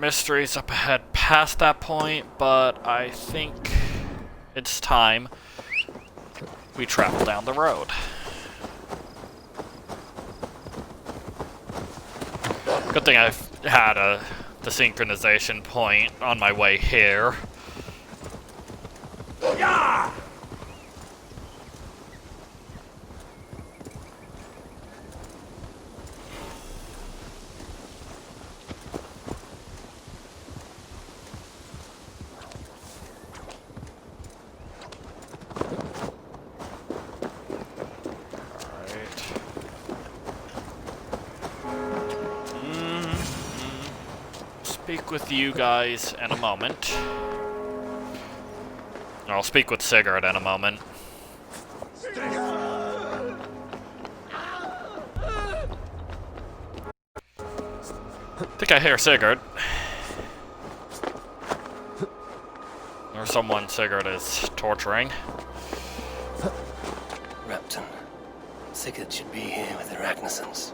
mysteries up ahead past that point, but I think it's time we travel down the road. Good thing I've had the synchronization point on my way here. Yeah! Speak with you guys in a moment. I'll speak with Sigurd in a moment. I think I hear Sigurd. Or someone Sigurd is torturing. Repton. Sigurd should be here with the Ragnarsons.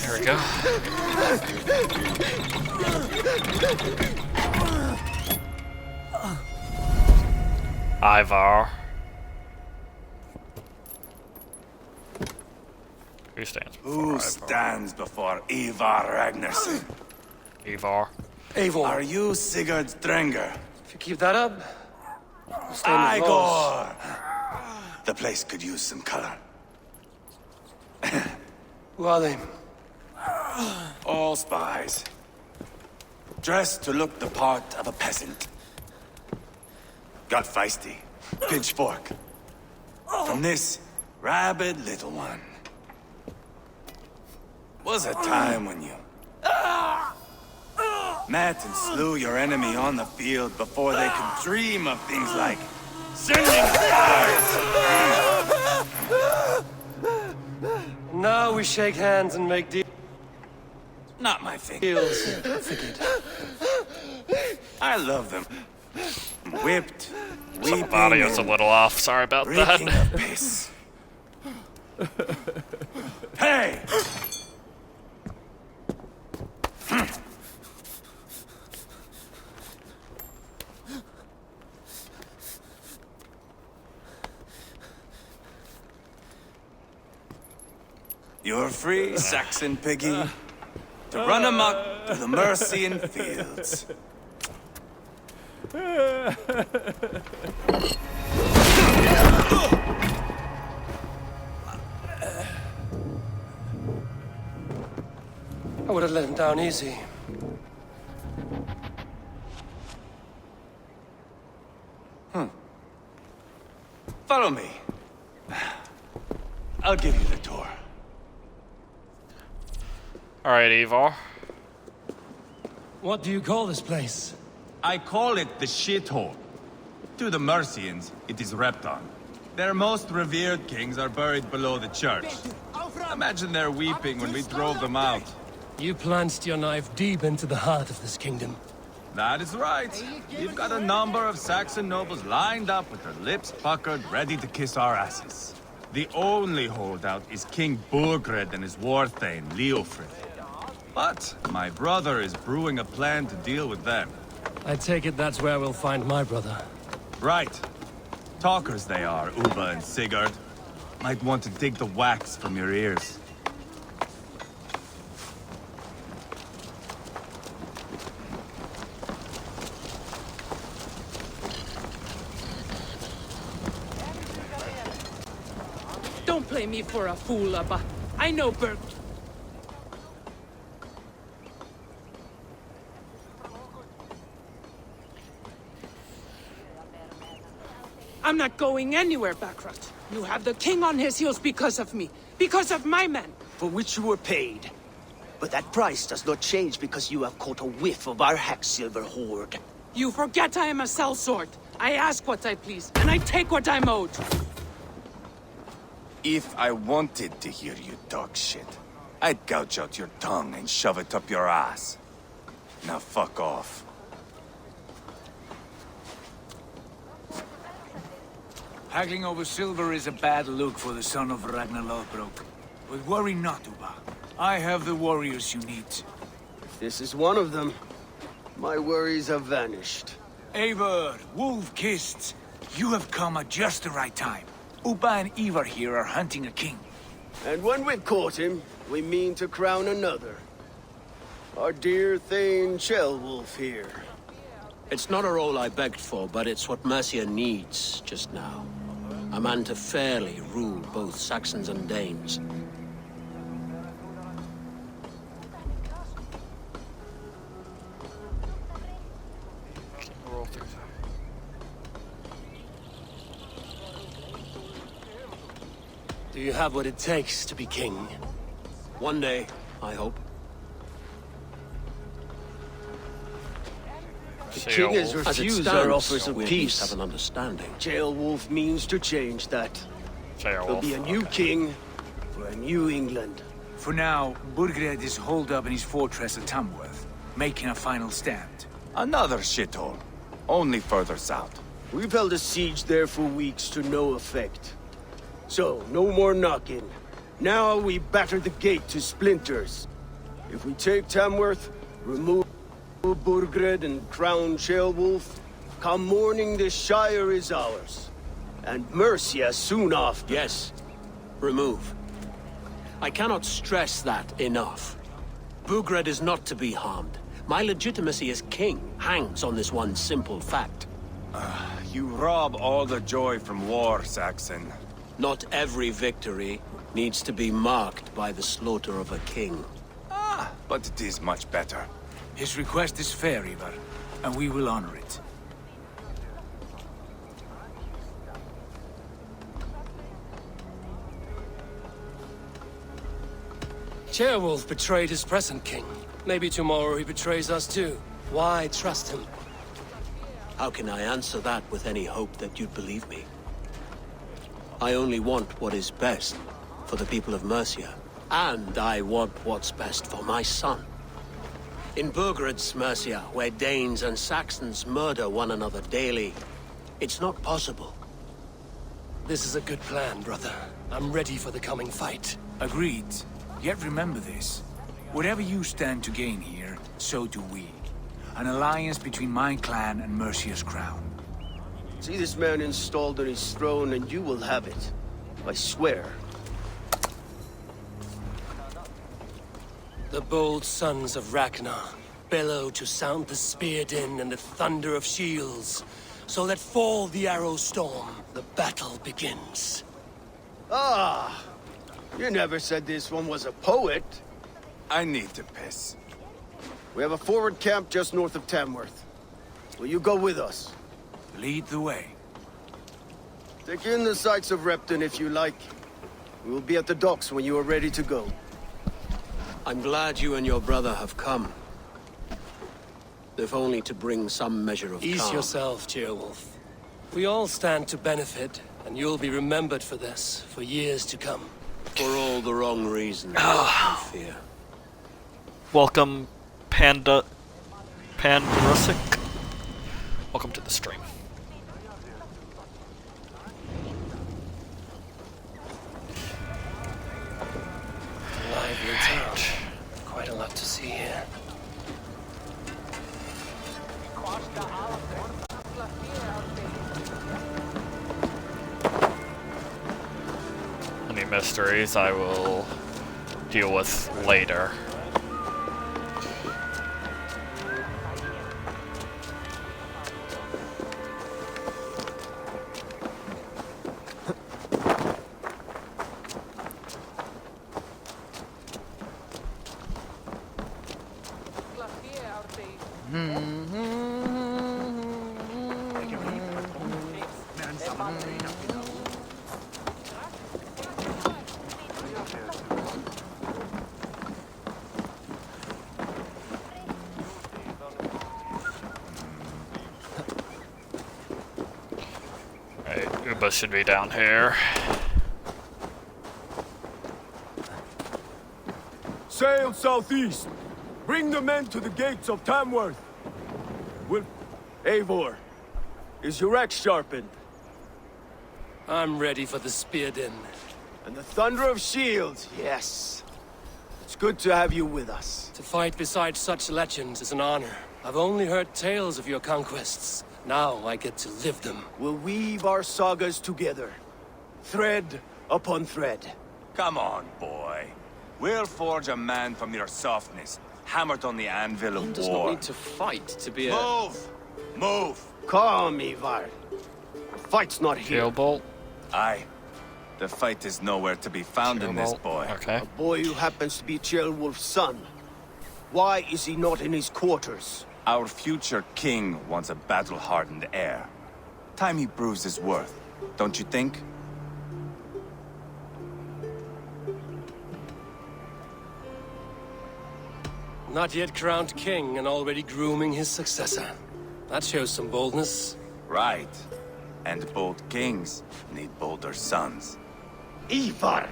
There we go. Ivar. Who stands before Who Ivar? stands before Ivar Ragnarsson? Ivar. Eivor, Are you Sigurd Drenger? if you keep that up, I'll stay in the walls. Igor! The place could use some color. Who are they? All spies. Dressed to look the part of a peasant. Got feisty. Pitchfork. From this rabid little one. Was a time when you met and slew your enemy on the field before they could dream of things like sending stars. Now we shake hands and make Not my thing. deals. Figured. I love them. Whipped, weeping, The audio's a and little off. Sorry about reeking that. of piss. Hey! You're free, Saxon piggy, to run amok through the Mercian fields. I would have let him down easy. Follow me. I'll give you the tour. Alright, Ivar. What do you call this place? I call it the shithole. To the Mercians, it is Repton. Their most revered kings are buried below the church. Imagine their weeping when we drove them out. You plunged your knife deep into the heart of this kingdom. That is right. We've got a number of Saxon nobles lined up with their lips puckered, ready to kiss our asses. The only holdout is King Burgred and his war thane, Leofrid. But my brother is brewing a plan to deal with them. I take it that's where we'll find my brother. Right. Talkers they are, Uba and Sigurd. Might want to dig the wax from your ears. Don't play me for a fool, Abba. I know Berg. I'm not going anywhere, Backrot. You have the king on his heels because of me. Because of my men. For which you were paid. But that price does not change because you have caught a whiff of our Hacksilver hoard. You forget I am a sellsword. I ask what I please, and I take what I'm owed. If I wanted to hear you talk shit, I'd gouge out your tongue and shove it up your ass. Now fuck off. Haggling over silver is a bad look for the son of Ragnar Lothbrok. But worry not, Uba. I have the warriors you need. If this is one of them, my worries have vanished. Eivor, Wolf-Kissed, you have come at just the right time. Uba and Ivar here are hunting a king. And when we've caught him, we mean to crown another. Our dear Thane Ch.50 here. It's not a role I begged for, but it's what Mercia needs just now. A man to fairly rule both Saxons and Danes. Roll through that. Do you have what it takes to be king? One day, I hope. The Say king has all. As it refused stands, our offers of we at least peace. have an understanding. Ch.50 means to change that. Say There'll all. be a new king for a new England. For now, Burgred is holed up in his fortress at Tamworth, making a final stand. Another shithole. Only further south. We've held a siege there for weeks to no effect. So, no more knocking. Now we batter the gate to splinters. If we take Tamworth, remove Burgred and crown Ch.50, come morning the Shire is ours. And Mercia soon after. Yes, remove. I cannot stress that enough. Bugred is not to be harmed. My legitimacy as king hangs on this one simple fact. You rob all the joy from war, Saxon. Not every victory needs to be marked by the slaughter of a king. But it is much better. His request is fair, Ivar, and we will honor it. Ch.50 betrayed his present king. Maybe tomorrow he betrays us too. Why trust him? How can I answer that with any hope that you'd believe me? I only want what is best for the people of Mercia. And I want what's best for my son. In Burgred's Mercia, where Danes and Saxons murder one another daily, it's not possible. This is a good plan, brother. I'm ready for the coming fight. Agreed. Yet remember this. Whatever you stand to gain here, so do we. An alliance between my clan and Mercia's crown. See this man installed on his throne and you will have it. I swear. The bold sons of Ragnar bellow to sound the spear din and the thunder of shields. So let fall the arrow storm. The battle begins. Ah! You never said this one was a poet. I need to piss. We have a forward camp just north of Tamworth. Will you go with us? Lead the way. Take in the sights of Repton if you like. We will be at the docks when you are ready to go. I'm glad you and your brother have come. If only to bring some measure of Ease calm. yourself, Ch.50. We all stand to benefit, and you'll be remembered for this for years to come. For all the wrong reasons, I fear. Welcome, Pandarusik. Welcome to the stream. Lively town. Quite a lot to see here. Any mysteries I will deal with later. Right, Uba should be down here. Sail southeast. Bring the men to the gates of Tamworth. Eivor, is your axe sharpened? I'm ready for the spear din. And the thunder of shields, yes. It's good to have you with us. To fight beside such legends is an honor. I've only heard tales of your conquests. Now I get to live them. We'll weave our sagas together. Thread upon thread. Come on, boy. We'll forge a man from your softness, hammered on the anvil of One does war. not need to fight to be a... Move! Move! Calm, Ivar. The fight's not here. Shield bolt. Aye. The fight is nowhere to be found in this Shield boy. bolt. Okay. A boy who happens to be Ceolwulf's son. Why is he not in his quarters? Our future king wants a battle-hardened heir. Time he proves his worth, don't you think? Not yet crowned king and already grooming his successor. That shows some boldness. Right. And bold kings need bolder sons. Ivar!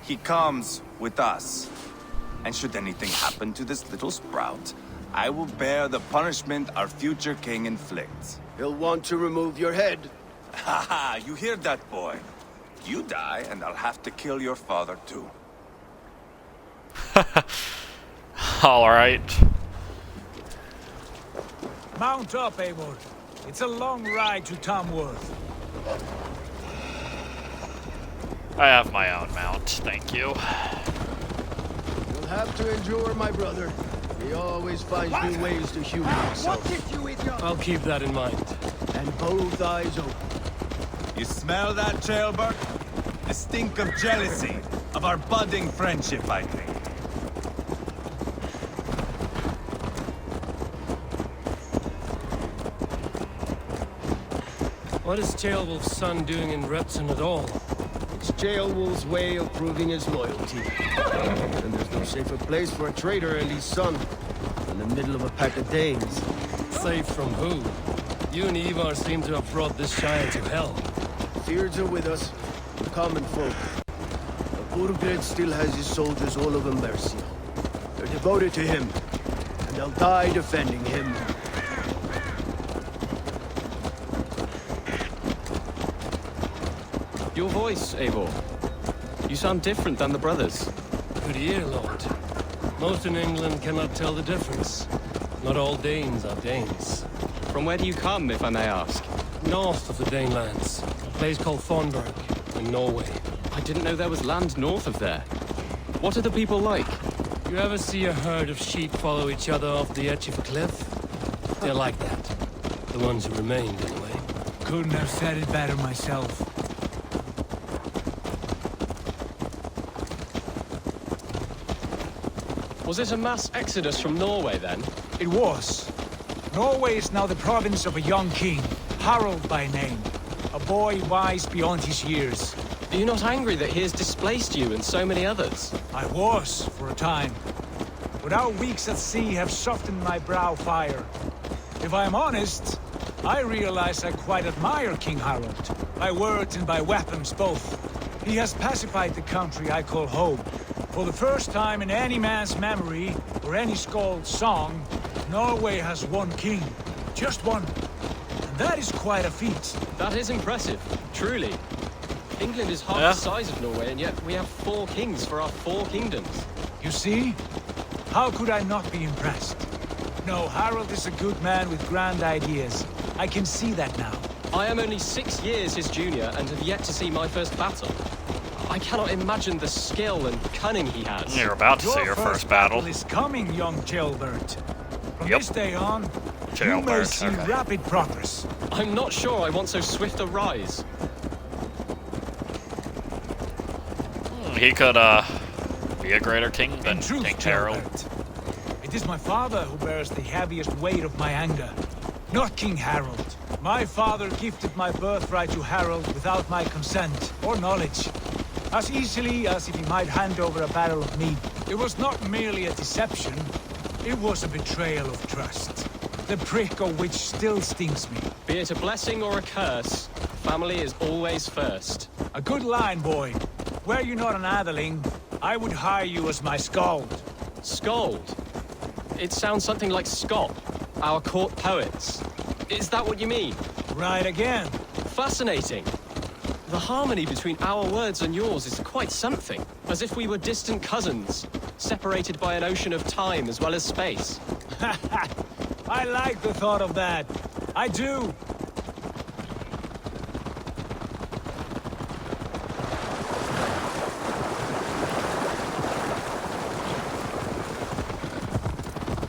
He comes with us. And should anything happen to this little sprout, I will bear the punishment our future king inflicts. He'll want to remove your head. Haha, you hear that, boy? You die, and I'll have to kill your father, too. Alright. Mount up, Eivor. It's a long ride to Tamworth. I have my own mount, thank you. You'll have to endure, my brother. He always finds new ways to humor himself. I'll keep that in mind. And both eyes open. You smell that, Ceolbert? The stink of jealousy, of our budding friendship, I think. What is Ceolwulf's son doing in Repton at all? It's Ceolwulf's way of proving his loyalty. And there's no safer place for a traitor and his son in the middle of a pack of Danes. Safe from who? You and Ivar seem to have brought this Shire to hell. Fears are with us, the common folk. But Burgred still has his soldiers all over Mercia. They're devoted to him, and they'll die defending him. Your voice, Eivor. You sound different than the brothers. Good ear, Lord. Most in England cannot tell the difference. Not all Danes are Danes. From where do you come, if I may ask? North of the Danelands, a place called Thornburg, in Norway. I didn't know there was land north of there. What are the people like? You ever see a herd of sheep follow each other off the edge of a cliff? They're like that. The ones who remained, anyway. Couldn't have said it better myself. Was it a mass exodus from Norway, then? It was. Norway is now the province of a young king, Harald by name. A boy wise beyond his years. Are you not angry that he has displaced you and so many others? I was, for a time. But our weeks at sea have softened my brow fire. If I am honest, I realize I quite admire King Harald. By words and by weapons both. He has pacified the country I call home. For the first time in any man's memory, or any skald's song, Norway has one king. Just one. And that is quite a feat. That is impressive, truly. England is half the size of Norway, and yet we have 4 kings for our 4 kingdoms. You see? How could I not be impressed? No, Harald is a good man with grand ideas. I can see that now. I am only 6 years his junior and have yet to see my first battle. I cannot imagine the skill and cunning he has. You're about to see your first battle. is coming, young Ceolbert. From Yep. this day on, you may Ceolbert, see okay. rapid progress. I'm not sure I want so swift a rise. He could, be a greater king than In truth, King Harold. Ceolbert, it It is my father who bears the heaviest weight of my anger, not King Harold. My father gifted my birthright to Harold without my consent or knowledge, as easily as if he might hand over a barrel of meat. It was not merely a deception, it was a betrayal of trust, the prick of which still stings me. Be it a blessing or a curse, family is always first. A good line, boy. Were you not an atheling, I would hire you as my skald. Scold? It sounds something like Scott, our court poets. Is that what you mean? Right again. Fascinating. The harmony between our words and yours is quite something. As if we were distant cousins, separated by an ocean of time as well as space. I like the thought of that. I do.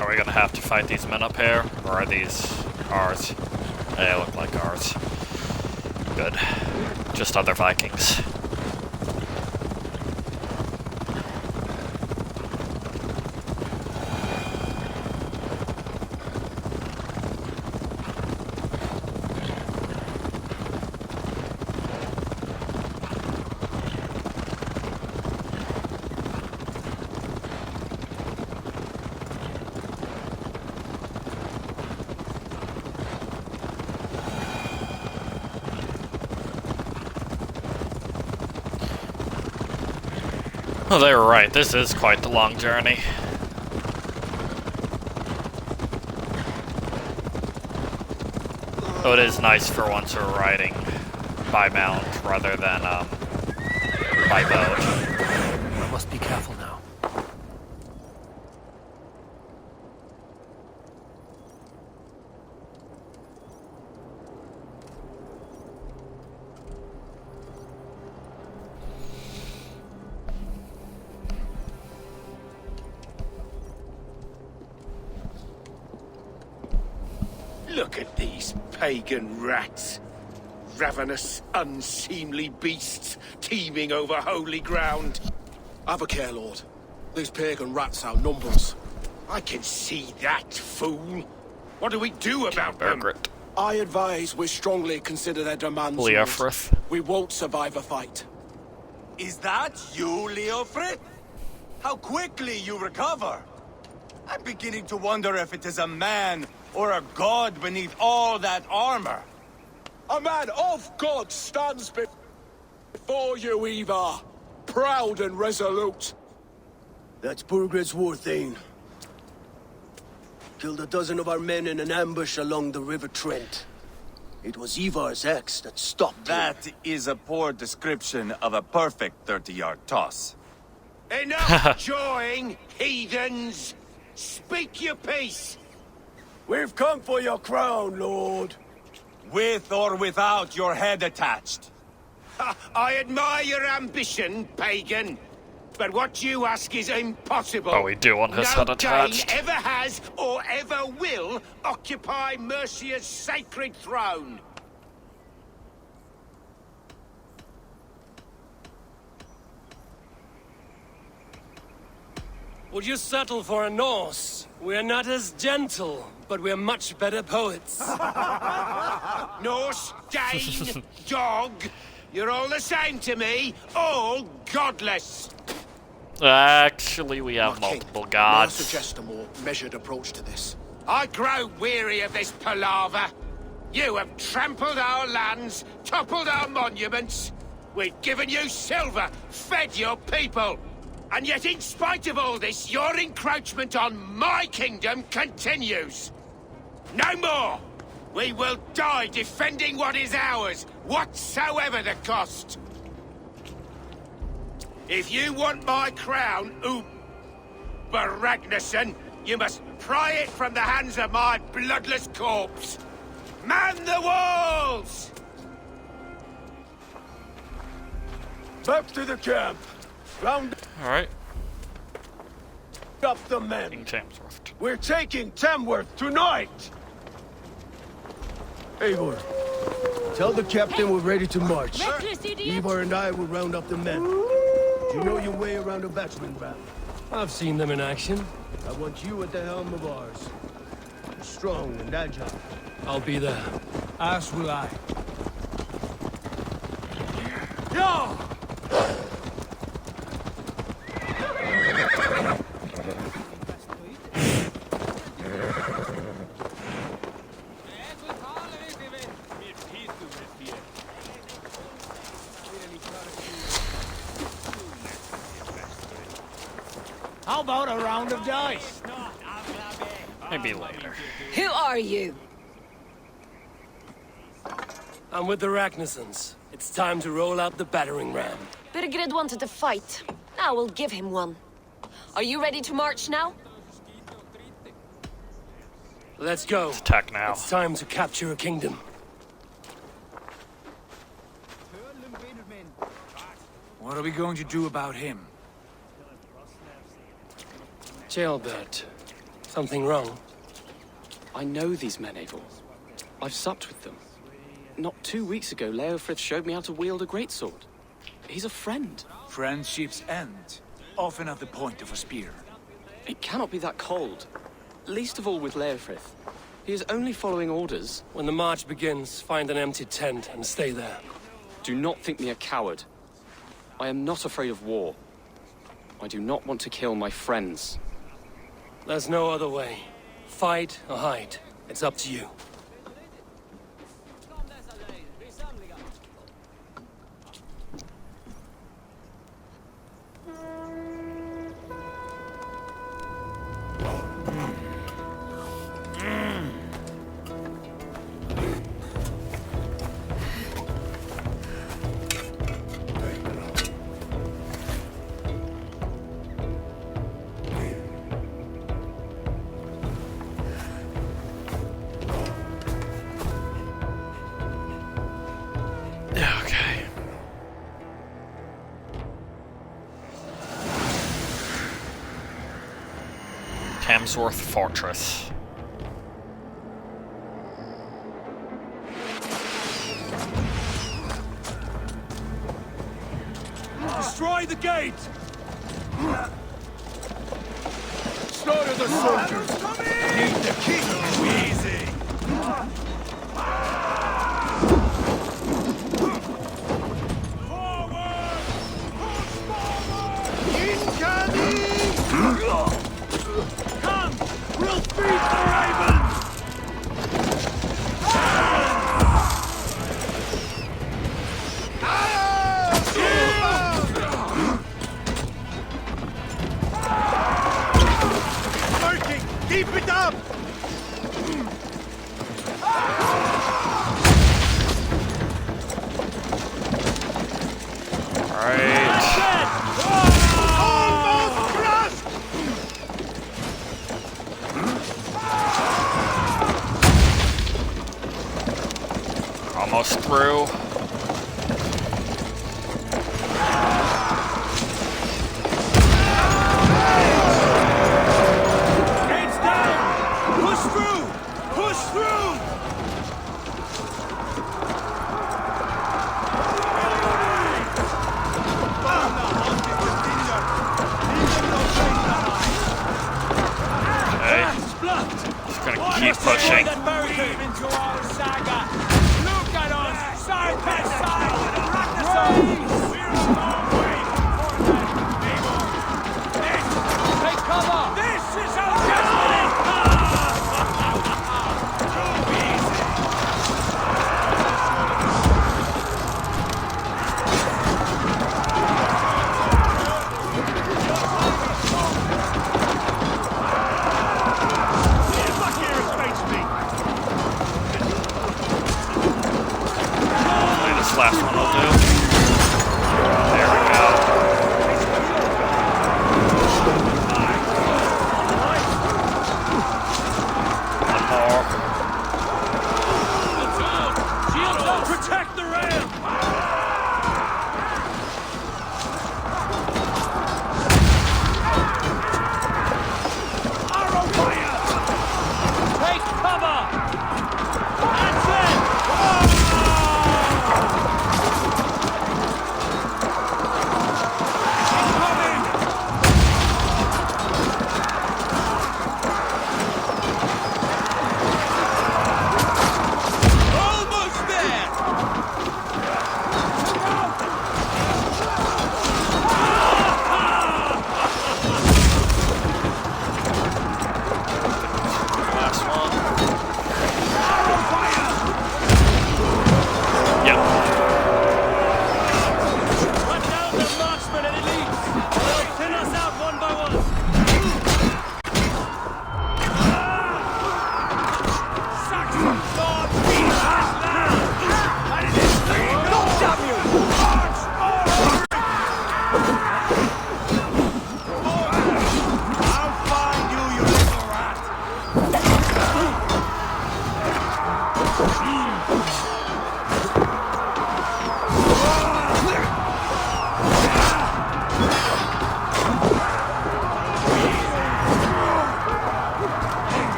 Are we gonna have to fight these men up here? Or are these ours? They look like ours. Good. Just other Vikings. Oh, they were right. This is quite the long journey. Oh, it is nice for once we're riding by mount rather than by boat. I must be careful now. Look at these pagan rats. Ravenous, unseemly beasts teeming over holy ground. Have a care, Lord. These pagan rats outnumber us. I can see that, fool. What do we do about them? Bergrit. I advise we strongly consider their demands. Lord. Leofrith. We won't survive a fight. Is that you, Leofrith? How quickly you recover! I'm beginning to wonder if it is a man or a god beneath all that armor. A man of God stands before you, Eva. Proud and resolute. That's Burgred's war thane. Killed a dozen of our men in an ambush along the River Trent. It was Ivar's axe that stopped him. That is a poor description of a perfect 30-yard toss. Enough jawing, heathens! Speak your peace! We've come for your crown, Lord. With or without your head attached. I admire your ambition, pagan. But what you ask is impossible. Oh, we do want his head attached. No Dane ever has or ever will occupy Mercia's sacred throne. Would you settle for a Norse? We're not as gentle, but we're much better poets. Norse, Dane, dog. You're all the same to me. All godless. Actually, we have multiple I gods. suggest a more measured approach to this. I grow weary of this palaver. You have trampled our lands, toppled our monuments. We've given you silver, fed your people. And yet, in spite of all this, your encroachment on my kingdom continues. No more! We will die defending what is ours, whatsoever the cost. If you want my crown, Ragnarsson, you must pry it from the hands of my bloodless corpse. Man the walls! Back to the camp. Round Alright. up the men. King Tamsworth. We're taking Tamworth tonight! Eivor, tell the captain we're ready to march. Reckless idiot! Eivor and I will round up the men. Do you know your way around a battering ram? I've seen them in action. I want you at the helm of ours. You're strong and agile. I'll be there. As will I. How about a round of dice? Maybe later. Who are you? I'm with the Ragnarsons. It's time to roll out the battering ram. Birgrid wanted to fight. Now we'll give him one. Are you ready to march now? Let's go. Let's attack now. It's time to capture a kingdom. What are we going to do about him? Jailbird. Something wrong? I know these men, Eivor. I've supped with them. Not 2 weeks ago, Leofrith showed me how to wield a greatsword. He's a friend. Friendships end, often at the point of a spear. It cannot be that cold. Least of all with Leofrith. He is only following orders. When the march begins, find an empty tent and stay there. Do not think me a coward. I am not afraid of war. I do not want to kill my friends. There's no other way. Fight or hide. It's up to you. Okay. Tamsworth Fortress. Destroy the gate! Slaughter the soldiers! Lead the king easy! Forward! Push forward! Incoming! Come! We'll feed the ravens! Working! Keep it up! Alright. Almost crushed! Almost through. Gates down! Push through! Push through! Okay. Just gonna keep pushing. Into our saga! Look at us! Side by side! Ragnarsson! We're a long way from Fortnite! Take cover! This is our destiny! Too easy! Back here and face me!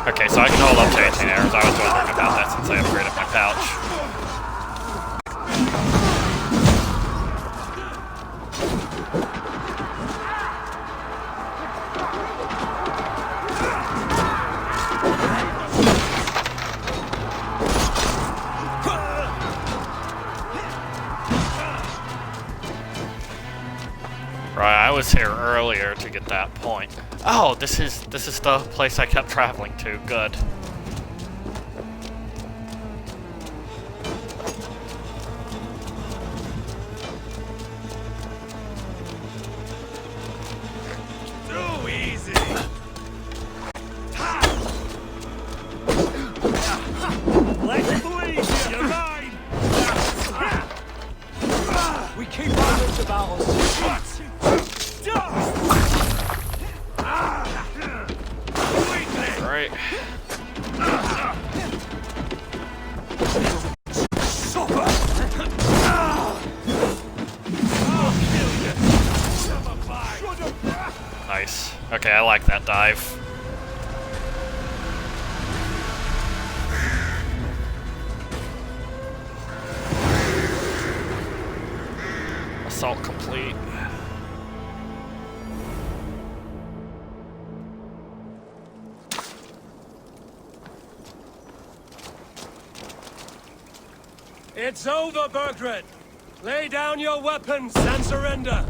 Okay, so I can hold up to 18 arrows. I was wondering about that since I upgraded my pouch. Right, I was here earlier to get that point. Oh, this is the place I kept traveling to. Good. Too easy. Let's bleed. You're mine. We keep on with the battles. Right. Nice. Okay, I like that dive. Assault complete. It's over, Burgred! Lay down your weapons and surrender!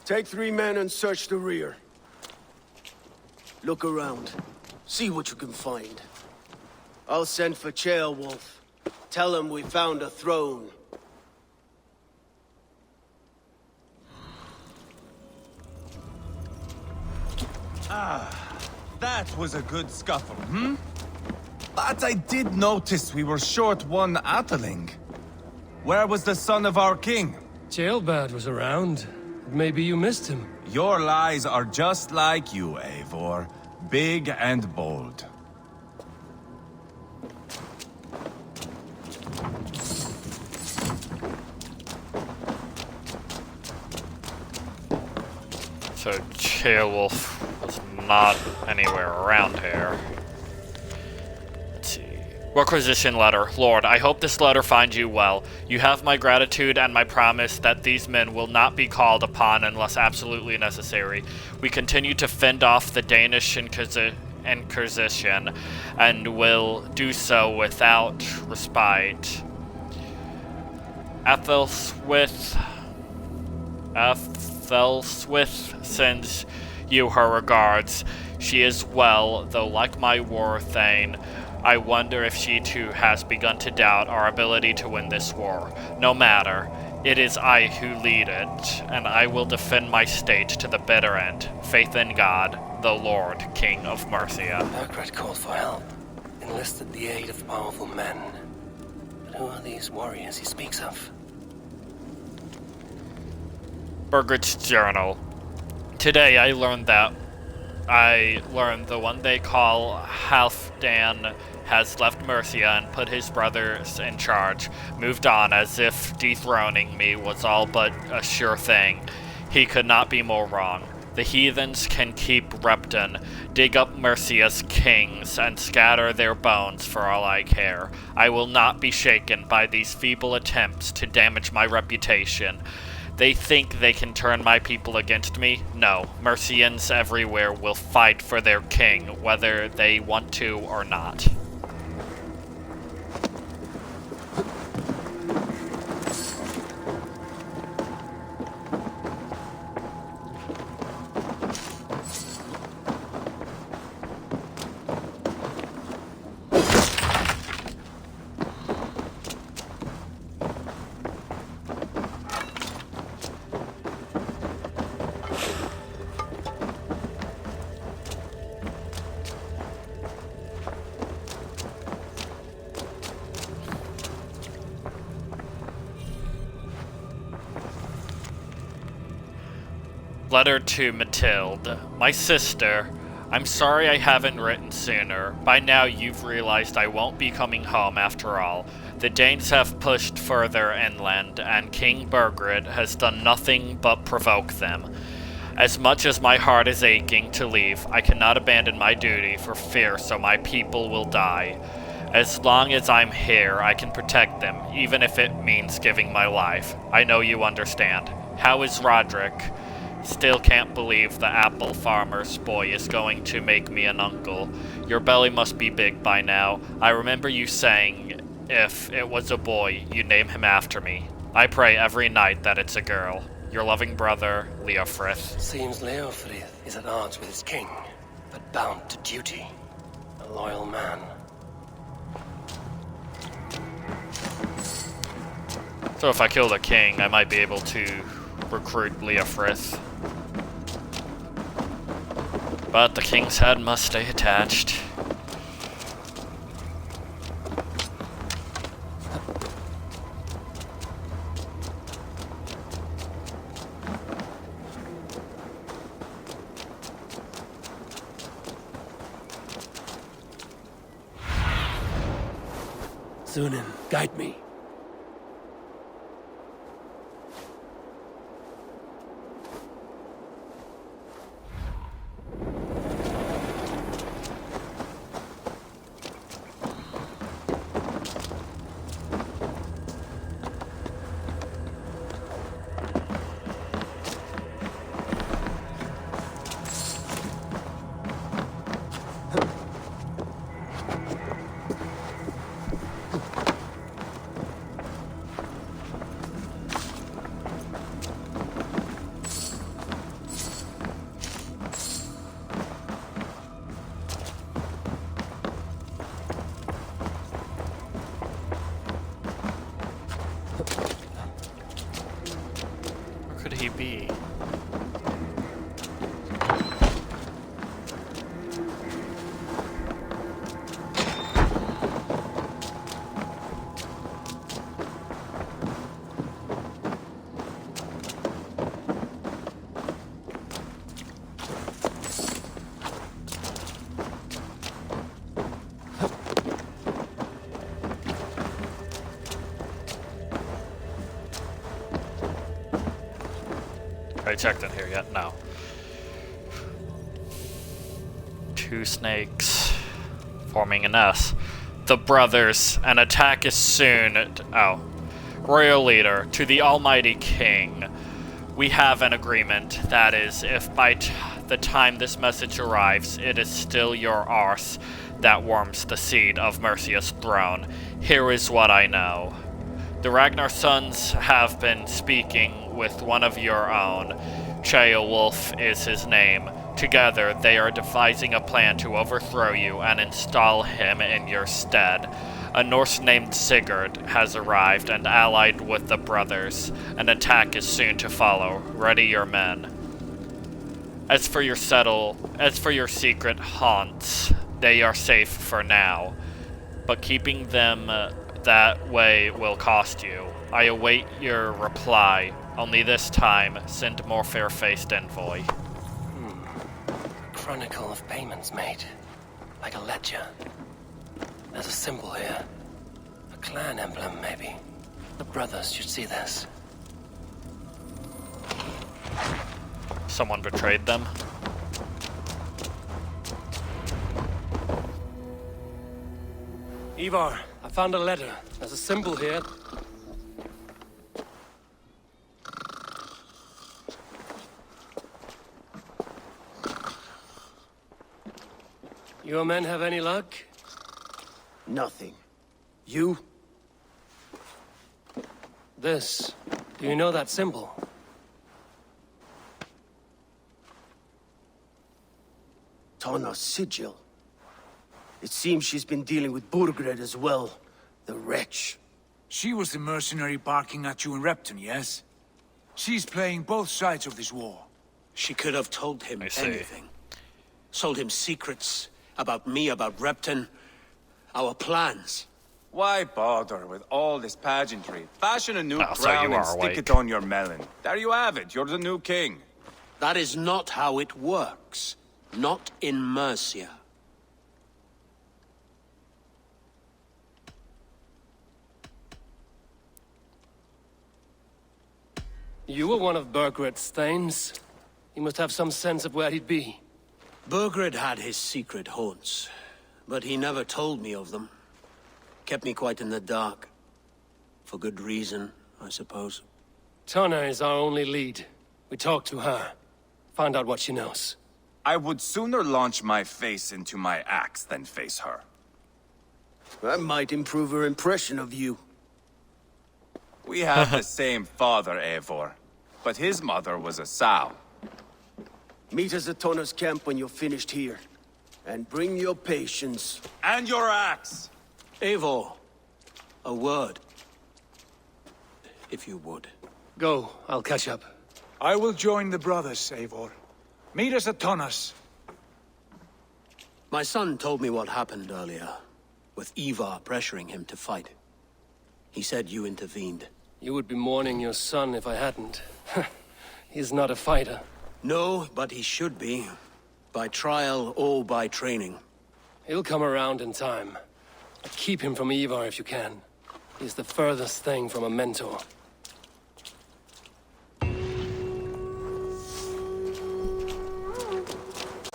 Take 3 men and search the rear. Look around. See what you can find. I'll send for Ch.50. Tell him we found a throne. That was a good scuffle, But I did notice we were short one Atheling. Where was the son of our king? Jailbird was around. Maybe you missed him. Your lies are just like you, Eivor. Big and bold. So Ch.50 was not anywhere around here. Let's see. Requisition letter. Lord, I hope this letter finds you well. You have my gratitude and my promise that these men will not be called upon unless absolutely necessary. We continue to fend off the Danish Inquisition and will do so without respite. Athelswith sends you her regards. She is well, though like my war thane, I wonder if she too has begun to doubt our ability to win this war. No matter, it is I who lead it, and I will defend my state to the bitter end. Faith in God, the Lord, King of Mercia. Burgred called for help, enlisted the aid of powerful men. But who are these warriors he speaks of? Burgred's journal. Today I learned the one they call Halfdan has left Mercia and put his brothers in charge, moved on as if dethroning me was all but a sure thing. He could not be more wrong. The heathens can keep Repton, dig up Mercia's kings, and scatter their bones for all I care. I will not be shaken by these feeble attempts to damage my reputation. They think they can turn my people against me? No. Mercians everywhere will fight for their king, whether they want to or not. Letter to Mathilde. My sister, I'm sorry I haven't written sooner. By now you've realized I won't be coming home after all. The Danes have pushed further inland, and King Burgred has done nothing but provoke them. As much as my heart is aching to leave, I cannot abandon my duty for fear so my people will die. As long as I'm here, I can protect them, even if it means giving my life. I know you understand. How is Roderick? Still can't believe the apple farmer's boy is going to make me an uncle. Your belly must be big by now. I remember you saying, if it was a boy, you'd name him after me. I pray every night that it's a girl. Your loving brother, Leofrith. Seems Leofrith is at odds with his king, but bound to duty. A loyal man. So if I kill the king, I might be able to recruit Leofrith. But the king's head must stay attached. Sunan, guide me. Be. Have I checked in here yet? No. 2 snakes forming an S. The brothers, an attack is soon. Oh. Royal leader, to the almighty king. We have an agreement. That is, if by the time this message arrives, it is still your arse that warms the seat of Mercia's throne. Here is what I know. The Ragnar sons have been speaking with one of your own. Ch.50 is his name. Together, they are devising a plan to overthrow you and install him in your stead. A Norse named Sigurd has arrived and allied with the brothers. An attack is soon to follow. Ready your men. As for your secret haunts, they are safe for now. But keeping them that way will cost you. I await your reply. Only this time, send more fair-faced envoy. Chronicle of payments made. Like a ledger. There's a symbol here. A clan emblem, maybe. The brothers should see this. Someone betrayed them. Ivar, I found a letter. There's a symbol here. Your men have any luck? Nothing. You? This. Do you know that symbol? Tana's sigil. It seems she's been dealing with Burgred as well. The wretch. She was the mercenary barking at you in Repton, yes? She's playing both sides of this war. She could have told him I see. anything. Sold him secrets about me, about Repton, our plans. Why bother with all this pageantry? Fashion a new Ah, so crown you and are stick awake. it on your melon. There you have it. You're the new king. That is not how it works. Not in Mercia. You were one of Burgred's thanes. He must have some sense of where he'd be. Burgred had his secret haunts, but he never told me of them. Kept me quite in the dark. For good reason, I suppose. Tana is our only lead. We talked to her. Find out what she knows. I would sooner launch my face into my axe than face her. That might improve her impression of you. We have the same father, Eivor, but his mother was a sow. Meet us at Tana's camp when you're finished here. And bring your patience. And your axe! Eivor, a word. If you would. Go, I'll catch up. I will join the brothers, Eivor. Meet us at Tana's. My son told me what happened earlier, with Ivar pressuring him to fight. He said you intervened. You would be mourning your son if I hadn't. He's not a fighter. No, but he should be. By trial or by training. He'll come around in time. Keep him from Ivar if you can. He's the furthest thing from a mentor.